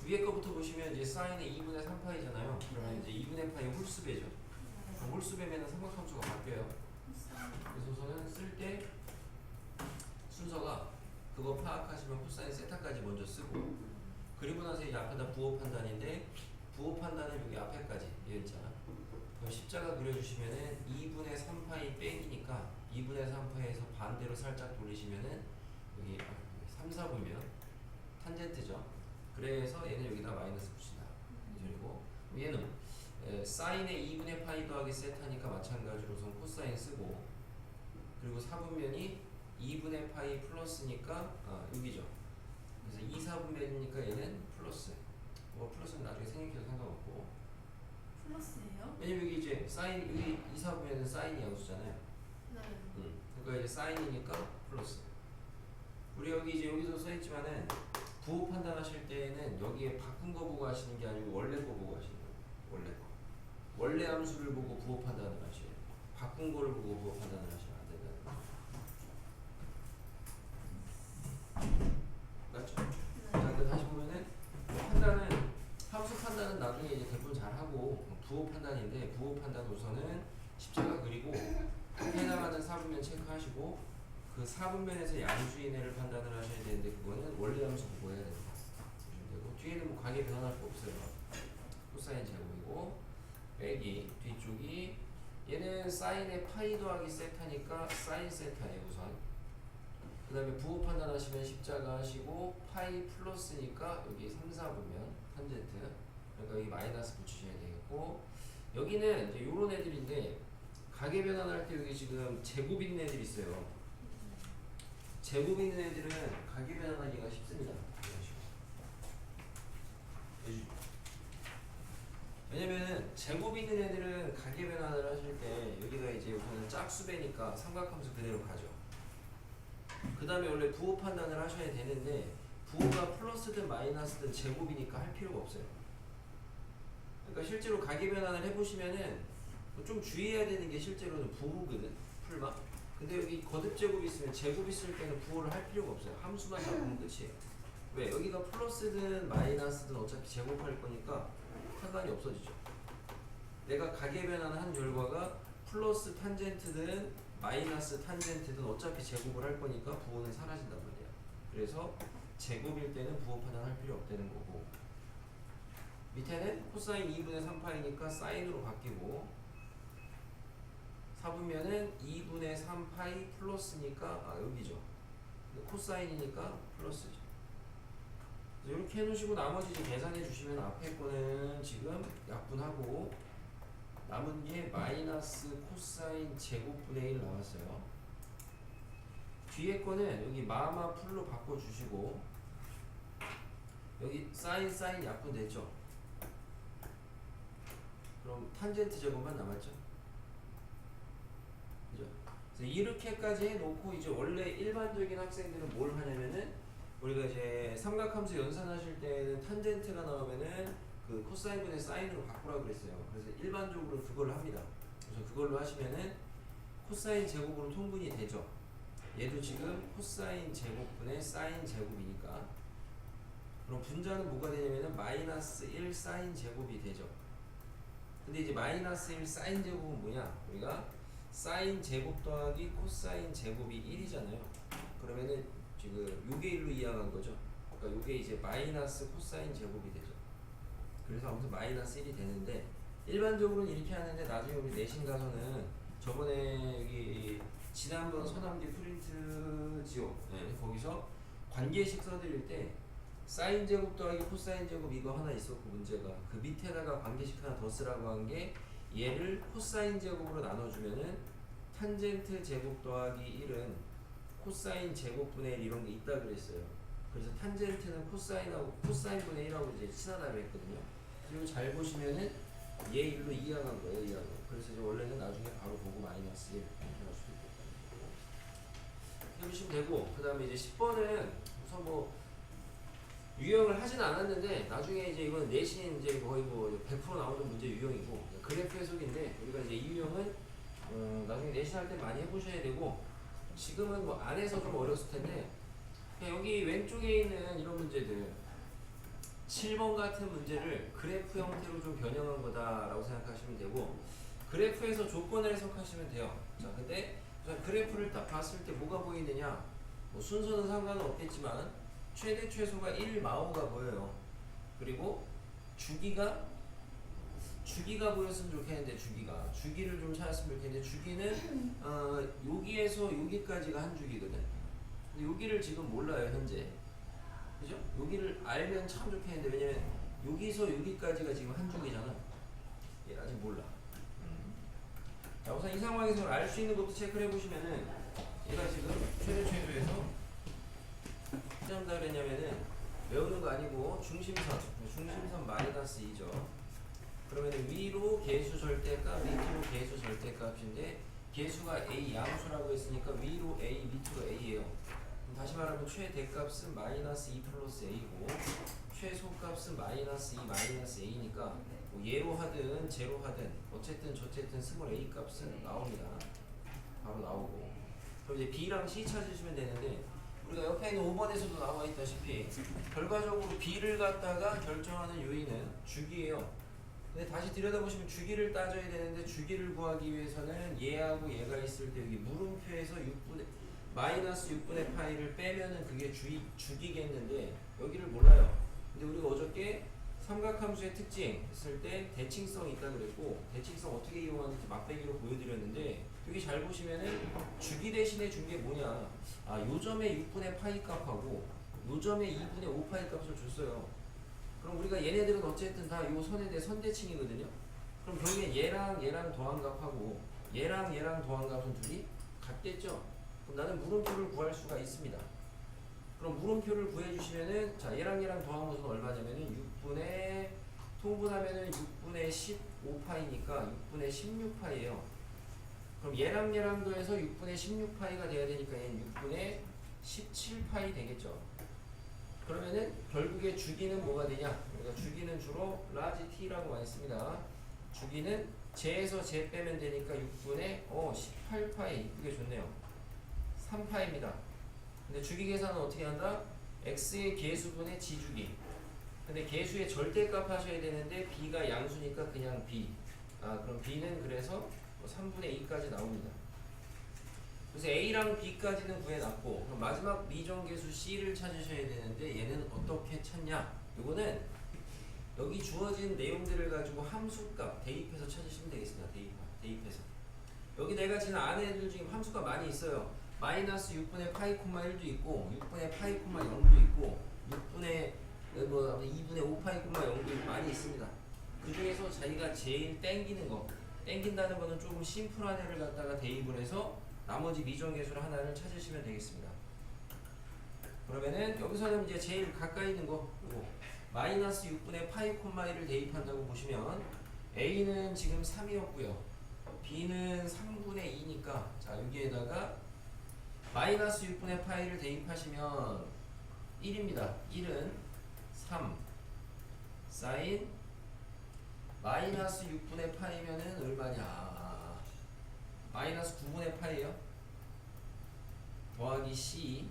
위에 거부터 보시면 이제 사인의 2분의 3파이잖아요. 그러면 이제 2분의 파이 홀수배죠. 그럼 홀수배면 삼각함수가 바뀌어요. 그래서 우선은 쓸 때 순서가 그거 파악하시면 코사인 세타까지 먼저 쓰고, 그리고 나서 이제 앞에다 부호 판단인데, 부호 판단은 여기 앞에까지 이랬잖아. 그럼 십자가 그려주시면은 2분의 3파이 빼기니까 2분의 3파이에서 반대로 살짝 돌리시면은 여기 3, 4분면 탄젠트죠. 그래서 얘는 여기다 마이너스 붙인다. 그리고 얘는 사인의 2분의 파이 더하기 세타니까 마찬가지로 우선 코사인 쓰고, 그리고 4분면이 2분의 파이 플러스니까 여기죠. 그래서 2, 4분면이니까 얘는 플러스. 뭐 플러스는 나중에 생략해도 상관없고. 플러스예요? 왜냐면 여기 이제 사인, 여기 2, 4분면은 사인이 양수잖아요. 네. 그러니까 이제 사인이니까 플러스. 우리 여기 이제 여기서 써있지만은 부호 판단하실 때에는 여기에 바꾼 거 보고 하시는 게 아니고 원래 거 보고 하시는 거예요. 원래 거. 원래 함수를 보고 부호 판단을 하셔야 돼요. 바꾼 거를 보고 부호 판단을 하시면 안 된다는 거예요. 맞죠? 네. 자, 그 다시 보면은 판단은, 함수 판단은 나중에 이제 대부분 잘 하고, 부호 판단인데 부호 판단 우선은 십자가 그리고 해당하는 4분면 체크하시고, 그 4분면에서 양수인해를 판단을 하셔야 되는데 그거는 원래 함수 보고 해야 됩니다. 보시면 되고, 뒤에는 뭐 가게 변환할 거 없어요. 코사인 제곱이고, 빼기 뒤쪽이 얘는 사인의 파이 더하기 세타니까 사인 세타예요 우선. 그 다음에 부호 판단하시면 십자가 하시고, 파이 플러스니까 여기 3, 4분면 탄젠트, 그러니까 여기 마이너스 붙이셔야 되겠고, 여기는 이제 요런 애들인데 가계 변환할 때 여기 지금 제곱 있는 애들이 있어요. 제곱 있는 애들은 가계 변환하기가 쉽습니다. 왜냐면은 제곱 있는 애들은 가계 변환을 하실 때 여기가 이제 우선은 짝수배니까 삼각함수 그대로 가죠. 그 다음에 원래 부호 판단을 하셔야 되는데 부호가 플러스든 마이너스든 제곱이니까 할 필요가 없어요. 그러니까 실제로 가계 변환을 해보시면은 좀 주의해야 되는 게 실제로는 부호거든, 풀마. 근데 여기 거듭 제곱이 있으면 제곱 있을 때는 부호를 할 필요가 없어요. 함수만 잡으면 끝이에요. 왜? 여기가 플러스든 마이너스든 어차피 제곱할 거니까 상관이 없어지죠. 내가 가계 변환을 한 결과가 플러스 탄젠트든 마이너스 탄젠트든 어차피 제곱을 할 거니까 부호는 사라진단 말이야. 그래서 제곱일 때는 부호 판단할 필요 없다는 거고, 밑에는 코사인 2분의 3파이니까 사인으로 바뀌고, 4분면은 2분의 3파이 플러스니까 여기죠. 코사인이니까 플러스죠. 이렇게 해놓으시고 나머지 이제 계산해 주시면 앞에 거는 지금 약분하고 남은 게 마이너스 코사인 제곱분의 1 나왔어요. 뒤에 거는 여기 마마 풀로 바꿔주시고, 여기 사인 약분됐죠? 그럼 탄젠트 제곱만 남았죠? 그죠? 그래서 이렇게까지 해놓고 이제 원래 일반적인 학생들은 뭘 하냐면은, 우리가 이제 삼각함수 연산하실 때는 탄젠트가 나오면은 그 코사인분의 사인으로 바꾸라고 그랬어요. 그래서 일반적으로 그걸 합니다. 그래서 그걸로 하시면은 코사인 제곱으로 통분이 되죠. 얘도 지금 코사인 제곱분의 사인 제곱이니까, 그럼 분자는 뭐가 되냐면은 마이너스 1 사인 제곱이 되죠. 근데 이제 마이너스 1 사인 제곱은 뭐냐? 우리가 사인 제곱 더하기 코사인 제곱이 1이잖아요. 그러면은 지금 요게 1로 이항한 거죠. 그러니까 요게 이제 마이너스 코사인 제곱이 되죠. 그래서 아무튼 마이너스 1이 되는데, 일반적으로는 이렇게 하는데 나중에 우리 내신 가서는 저번에 여기 지난번 서남디 프린트 지옥, 거기서 관계식 써드릴 때 사인 제곱 더하기 코사인 제곱 이거 하나 있었고, 문제가 그 밑에다가 관계식 하나 더 쓰라고 한 게, 얘를 코사인 제곱으로 나눠주면은 탄젠트 제곱 더하기 1은 코사인 제곱분의 1 이런 게 있다 그랬어요. 그래서 탄젠트는 코사인하고 코사인분의 1하고 이제 친하다고 했거든요. 그리고 잘 보시면은 얘 1로 이항한 거예요, 이항은. 그래서 이제 원래는 나중에 바로 보고 마이너스 1 이렇게 할 수도 있고 해보시면 되고, 그 다음에 이제 10번은 우선 뭐 유형을 하진 않았는데 나중에 이제 이건 내신 이제 거의 뭐 100% 나오는 문제 유형이고, 그래프 해석인데 우리가 이제 이 유형은 나중에 내신 할 때 많이 해보셔야 되고, 지금은 뭐 안에서 좀 어렸을 텐데 여기 왼쪽에 있는 이런 문제들 7번 같은 문제를 그래프 형태로 좀 변형한 거다라고 생각하시면 되고 그래프에서 조건을 해석하시면 돼요. 자, 근데 우선 그래프를 딱 봤을 때 뭐가 보이느냐? 뭐 순서는 상관은 없겠지만 최대 최소가 1마오가 보여요. 그리고 주기가 보였으면 좋겠는데 주기를 좀 찾았으면 좋겠는데 주기는 여기에서 여기까지가 한 주기거든. 근데 여기를 지금 몰라요 현재. 그죠? 여기를 알면 참 좋겠는데 왜냐면 여기서 여기까지가 지금 한 주기잖아. 얘 아직 몰라. 자, 우선 이 상황에서 알 수 있는 것도 체크를 해보시면은 얘가 지금 최대 최소에서 한다 그랬냐면은 외우는 거 아니고 중심선 마이너스 2죠. 그러면은 위로 계수 절대값, 밑으로 계수 절대값인데 계수가 A 양수라고 했으니까 위로 A, 밑으로 A예요. 다시 말하면 최대값은 마이너스 2 플러스 A고 최소값은 마이너스 2 마이너스 A니까 뭐 예로 하든 제로 하든 어쨌든 저쨌든 스몰 A 값은 나옵니다. 바로 나오고 그럼 이제 B랑 C 찾으시면 되는데 우리가 옆에 있는 5번에서도 나와 있다시피 결과적으로 B를 갖다가 결정하는 요인은 주기예요. 근데 다시 들여다보시면 주기를 따져야 되는데 주기를 구하기 위해서는 얘하고 얘가 있을 때 여기 물음표에서 마이너스 6분의 파이를 빼면은 그게 주기겠는데 여기를 몰라요. 근데 우리가 어저께 삼각함수의 특징 했을 때 대칭성이 있다 그랬고 대칭성 어떻게 이용하는지 막대기로 보여드렸는데 여기 잘 보시면은 주기 대신에 준 게 뭐냐? 아, 요 점에 6분의 파이 값하고 요 점에 2분의 5 파이 값을 줬어요. 그럼 우리가 얘네들은 어쨌든 다 요 선에 대해 선대칭이거든요. 그럼 결국엔 얘랑 더한 값하고 얘랑 더한 값은 둘이 같겠죠? 그럼 나는 물음표를 구할 수가 있습니다. 그럼 물음표를 구해주시면은 자 얘랑 더한 것은 얼마냐면은 6분의 통분하면은 6분의 15파이니까 6분의 16파이예요. 그럼 얘랑 더해서 6분의 16파이가 돼야 되니까 얘는 6분의 17파이 되겠죠. 그러면은 결국에 주기는 뭐가 되냐? 그러니까 주기는 주로 라지 t라고 많이 씁니다. 주기는 제에서 제 빼면 되니까 6분의 18파이 이게 좋네요. 3파입니다. 근데 주기 계산은 어떻게 한다? x의 계수분의 지주기. 근데 계수의 절대값 하셔야 되는데 b가 양수니까 그냥 b. 그럼 b는 그래서 3분의 2까지 나옵니다. 그래서 a랑 b까지는 구해놨고 그럼 마지막 미정계수 c를 찾으셔야 되는데 얘는 어떻게 찾냐? 요거는 여기 주어진 내용들을 가지고 함수값 대입해서 찾으시면 되겠습니다. 대입해서 여기 내가 지금 아는 애들 중에 함수가 많이 있어요. 마이너스 6분의 파이 콤마 1도 있고 6분의 파이 콤마 0도 있고 6분의 2분의 5 파이 콤마 0도 있고 많이 있습니다. 그 중에서 자기가 제일 땡긴다는 거는 조금 심플한 애를 갖다가 대입을 해서 나머지 미정계수를 하나를 찾으시면 되겠습니다. 그러면은 여기서는 이제 제일 가까이 있는 거 요거 마이너스 6분의 파이 콤마 1을 대입한다고 보시면 A는 지금 3이었고요. B는 3분의 2니까 자 여기에다가 마이너스 6분의 파이를 대입하시면 1입니다. 1은 3 사인 마이너스 6분의 파이면은 얼마냐? 마이너스 9분의 파이에요. 더하기 C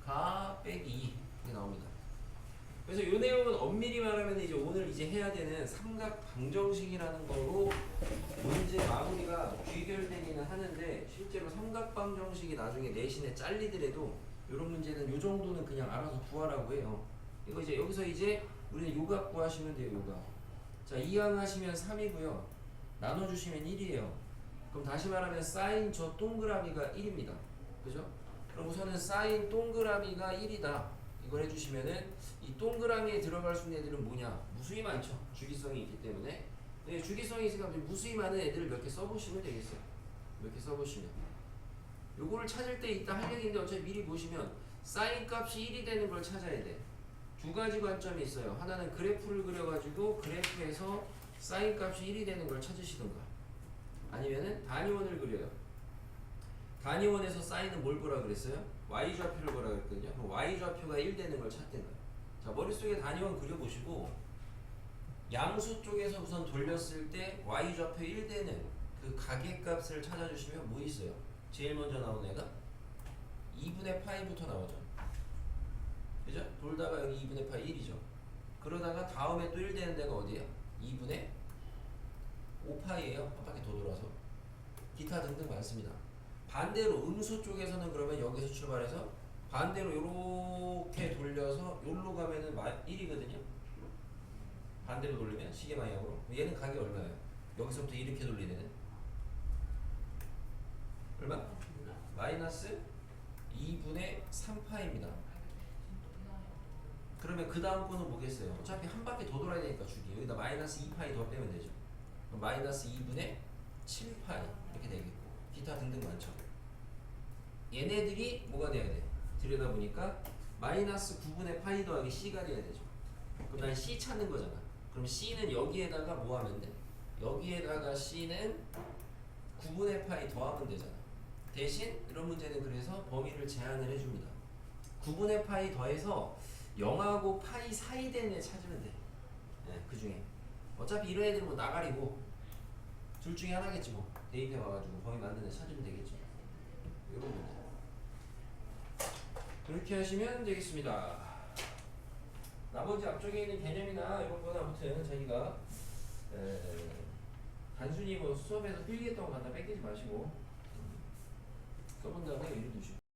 가 빼기 2 이게 나옵니다. 그래서 이 내용은 엄밀히 말하면 이제 오늘 이제 해야 되는 삼각 방정식이라는 거로 문제 마무리가 귀결되기는 하는데 실제로 삼각 방정식이 나중에 내신에 잘리더라도 이런 문제는 요 정도는 그냥 알아서 구하라고 해요. 이거 이제 여기서 이제 우리는 요각 구하시면 돼요. 요각. 자, 이항하시면 3이고요. 나눠주시면 1이에요. 그럼 다시 말하면 사인 저 동그라미가 1입니다. 그죠? 그럼 우선은 사인 동그라미가 1이다. 이걸 해주시면은 이 동그라미에 들어갈 수 있는 애들은 뭐냐? 무수히 많죠. 주기성이 있기 때문에. 근데 주기성이 있으니까 무수히 많은 애들을 몇 개 써보시면 되겠어요. 몇 개 써보시면. 요거를 찾을 때 이따 할 얘기인데 어차피 미리 보시면 사인 값이 1이 되는 걸 찾아야 돼. 두 가지 관점이 있어요. 하나는 그래프를 그려가지고 그래프에서 사인 값이 1이 되는 걸 찾으시던가 아니면은 단위원을 그려요. 단위원에서 사인은 뭘 보라 그랬어요? y좌표를 보라 그랬거든요. 그럼 y좌표가 1 되는 걸 찾든가. 자, 머릿속에 단위원 그려보시고 양수 쪽에서 우선 돌렸을 때 y좌표 1 되는 그 가계값을 찾아주시면 뭐 있어요? 제일 먼저 나온 애가 2분의 파이부터 나오죠. 그죠? 돌다가 여기 2분의 파이 1이죠. 그러다가 다음에 또 1 되는 데가 어디예요? 2분의 5파이예요. 한 바퀴 더 돌아서. 기타 등등 많습니다. 반대로 음수 쪽에서는 그러면 여기서 출발해서 반대로 요렇게 돌려서 요로 가면은 1이거든요. 반대로 돌리면 시계 방향으로. 얘는 각이 얼마예요? 여기서부터 이렇게 돌리는 애는 얼마? 마이너스 2분의 3파입니다. 그러면 그 다음 거는 뭐겠어요? 어차피 한 바퀴 더 돌아야 되니까 줄이 여기다 마이너스 2파이 더 빼면 되죠. 그럼 마이너스 2분의 7파이 이렇게 되겠고 기타 등등 많죠. 얘네들이 뭐가 돼야 돼? 들여다보니까 마이너스 9분의 파이 더하기 C가 돼야 되죠. 그럼 난 C 찾는 거잖아. 그럼 C는 여기에다가 뭐 하면 돼? 여기에다가 C는 9분의 파이 더하면 되잖아. 대신 이런 문제는 그래서 범위를 제한을 해줍니다. 9분의 파이 더해서 0하고 파이 사이 되는 애 찾으면 돼. 네, 그 중에 어차피 이런 애들은 뭐 나가리고 둘 중에 하나겠지 뭐. 대입해 와가지고 범위 만드는 애 찾으면 되겠죠. 이런 문제. 그렇게 하시면 되겠습니다. 나머지 앞쪽에 있는 개념이나 이런 거는 아무튼 자기가 단순히 뭐 수업에서 필기했던 거 갖다 뺏기지 마시고 써본 다음에 의리 두시고